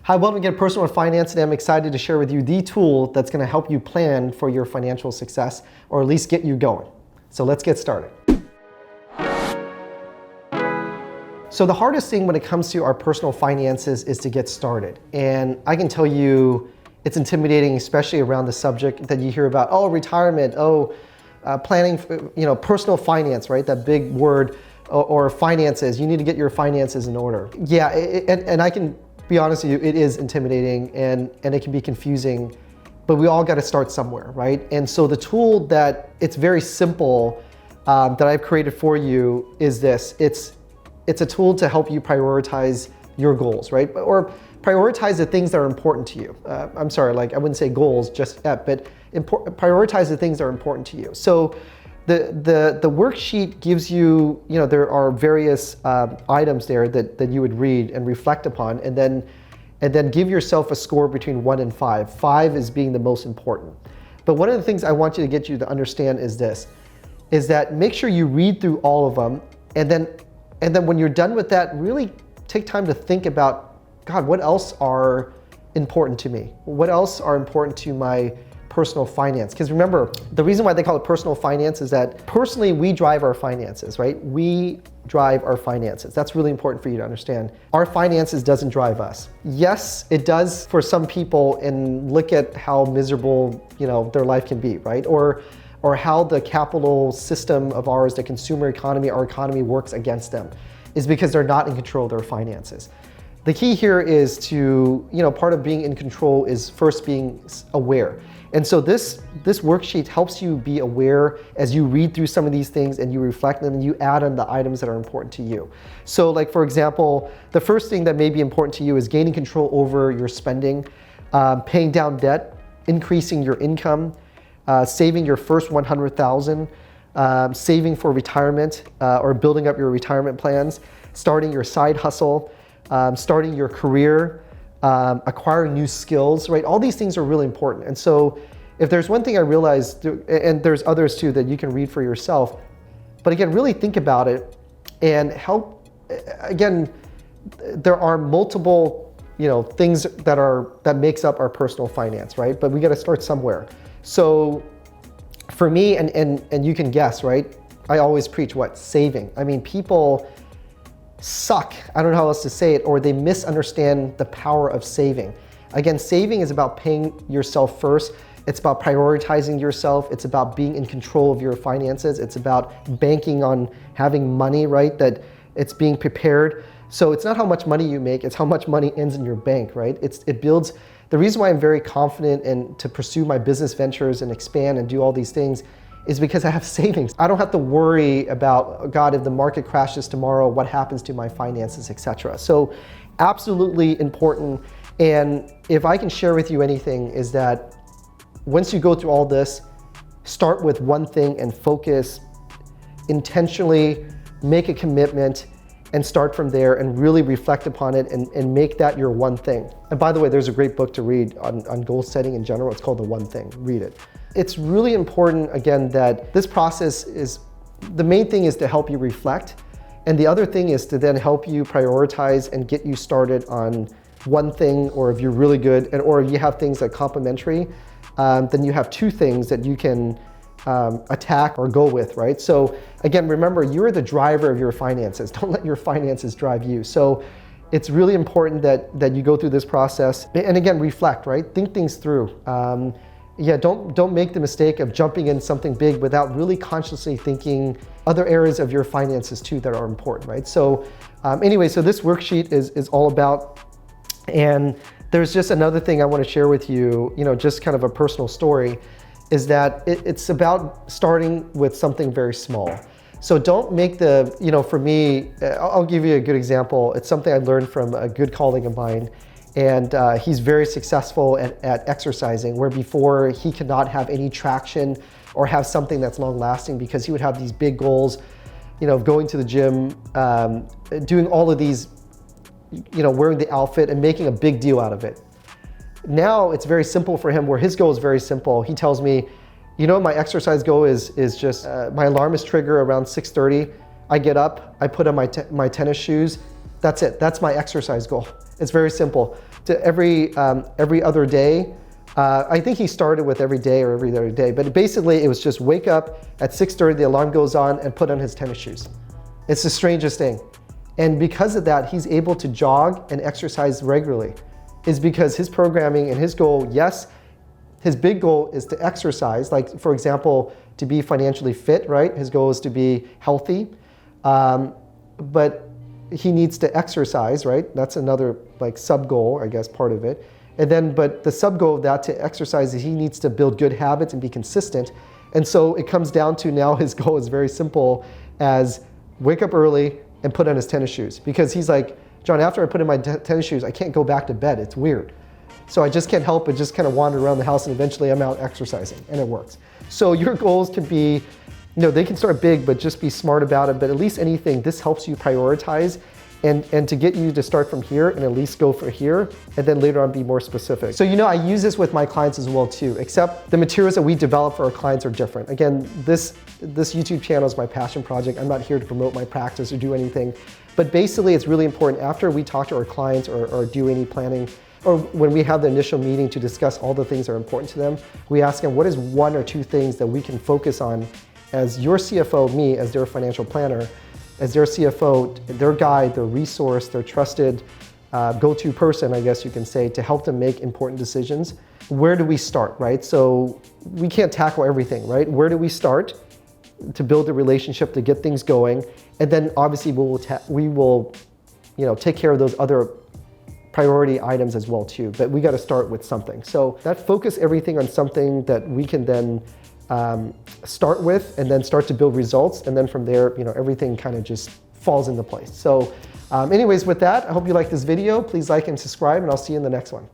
Hi, welcome to Get Personal with Finance, and I'm excited to share with you the tool that's going to help you plan for your financial success, or at least get you going. So let's get started. So the hardest thing when it comes to our personal finances is to get started. And I can tell you it's intimidating, especially around the subject that you hear about, retirement, planning, personal finance, right? That big word, or finances. You need to get your finances in order. Yeah, and I can be honest with you, it is intimidating and it can be confusing, but we all got to start somewhere, right? And so the tool that it's very simple that I've created for you is this. It's a tool to help you prioritize your goals, right? Or prioritize the things that are important to you. I'm sorry, I wouldn't say goals just yet, but prioritize the things that are important to you. So the worksheet gives you, there are various items there that you would read and reflect upon, and then give yourself a score between 1 and 5. 5 is being the most important. But one of the things I want you to get you to understand is this, is that make sure you read through all of them, and then when you're done with that, really take time to think about, God, what else are important to me? What else are important to my personal finance? Because remember, the reason why they call it personal finance is that personally we drive our finances, right? We drive our finances. That's really important for you to understand. Our finances doesn't drive us. Yes, it does for some people, and look at how miserable, their life can be, right? Or how the capital system of ours, the consumer economy, our economy works against them, is because they're not in control of their finances. The key here is to, part of being in control is first being aware. And so this worksheet helps you be aware as you read through some of these things and you reflect them and you add on the items that are important to you. So for example, the first thing that may be important to you is gaining control over your spending, paying down debt, increasing your income, saving your first $100,000, saving for retirement or building up your retirement plans, starting your side hustle, starting your career, acquiring new skills, right? All these things are really important. And so if there's one thing I realized, and there's others too that you can read for yourself, but again, really think about it and help. Again, there are multiple, things that makes up our personal finance, right? But we got to start somewhere. So for me, and you can guess, right? I always preach what? Saving. I mean, people suck, I don't know how else to say it, or they misunderstand the power of saving. Again, saving is about paying yourself first. It's about prioritizing yourself. It's about being in control of your finances. It's about banking on having money, right? That it's being prepared. So it's not how much money you make, it's how much money ends in your bank, right? It builds. The reason why I'm very confident and to pursue my business ventures and expand and do all these things is because I have savings. I don't have to worry about, God, if the market crashes tomorrow, what happens to my finances, etc. So absolutely important. And if I can share with you anything, is that once you go through all this, start with one thing and focus intentionally, make a commitment, and start from there and really reflect upon it and make that your one thing. And by the way, there's a great book to read on goal setting in general. It's called The One Thing. Read it. It's really important, again, that this process is, the main thing is to help you reflect. And the other thing is to then help you prioritize and get you started on one thing, or if you're really good, or if you have things that are complementary, then you have two things that you can attack or go with, right? So again, remember, you're the driver of your finances. Don't let your finances drive you. So it's really important that you go through this process and again, reflect, right? Think things through. Don't make the mistake of jumping in something big without really consciously thinking other areas of your finances too that are important, right? So anyway, so this worksheet is all about, and there's just another thing I want to share with you, just kind of a personal story, is that it's about starting with something very small. So don't make for me, I'll give you a good example. It's something I learned from a good colleague of mine, and he's very successful at exercising, where before he could not have any traction or have something that's long lasting because he would have these big goals, going to the gym, doing all of these, wearing the outfit and making a big deal out of it. Now it's very simple for him, where his goal is very simple. He tells me, my exercise goal is just, my alarm is triggered around 6:30. I get up, I put on my tennis shoes. That's it, that's my exercise goal. It's very simple. to every other day. I think he started with every day or every other day, but basically it was just wake up at 6:30, the alarm goes on, and put on his tennis shoes. It's the strangest thing. And because of that, he's able to jog and exercise regularly. Is because his programming and his goal, yes, his big goal is to exercise, like for example, to be financially fit, right? His goal is to be healthy, but he needs to exercise, right? That's another like sub goal, I guess, part of it. And then, but the sub goal of that to exercise is he needs to build good habits and be consistent. And so it comes down to now his goal is very simple as wake up early and put on his tennis shoes. Because he's like, John, after I put in my tennis shoes, I can't go back to bed. It's weird. So I just can't help but just kind of wander around the house, and eventually I'm out exercising, and it works. So your goals can be, they can start big, but just be smart about it. But at least anything, this helps you prioritize and to get you to start from here and at least go for here, and then later on be more specific. So I use this with my clients as well too, except the materials that we develop for our clients are different. Again, this YouTube channel is my passion project. I'm not here to promote my practice or do anything, but basically it's really important after we talk to our clients or do any planning, or when we have the initial meeting to discuss all the things that are important to them, we ask them what is 1 or 2 things that we can focus on as your CFO, me as their financial planner, as their CFO, their guide, their resource, their trusted go-to person, I guess you can say, to help them make important decisions. Where do we start, right? So we can't tackle everything, right? Where do we start to build a relationship, to get things going? And then obviously we will take care of those other priority items as well too, but we got to start with something. So that focus everything on something that we can then start with and then start to build results. And then from there, everything kind of just falls into place. So anyways, with that, I hope you like this video. Please like and subscribe, and I'll see you in the next one.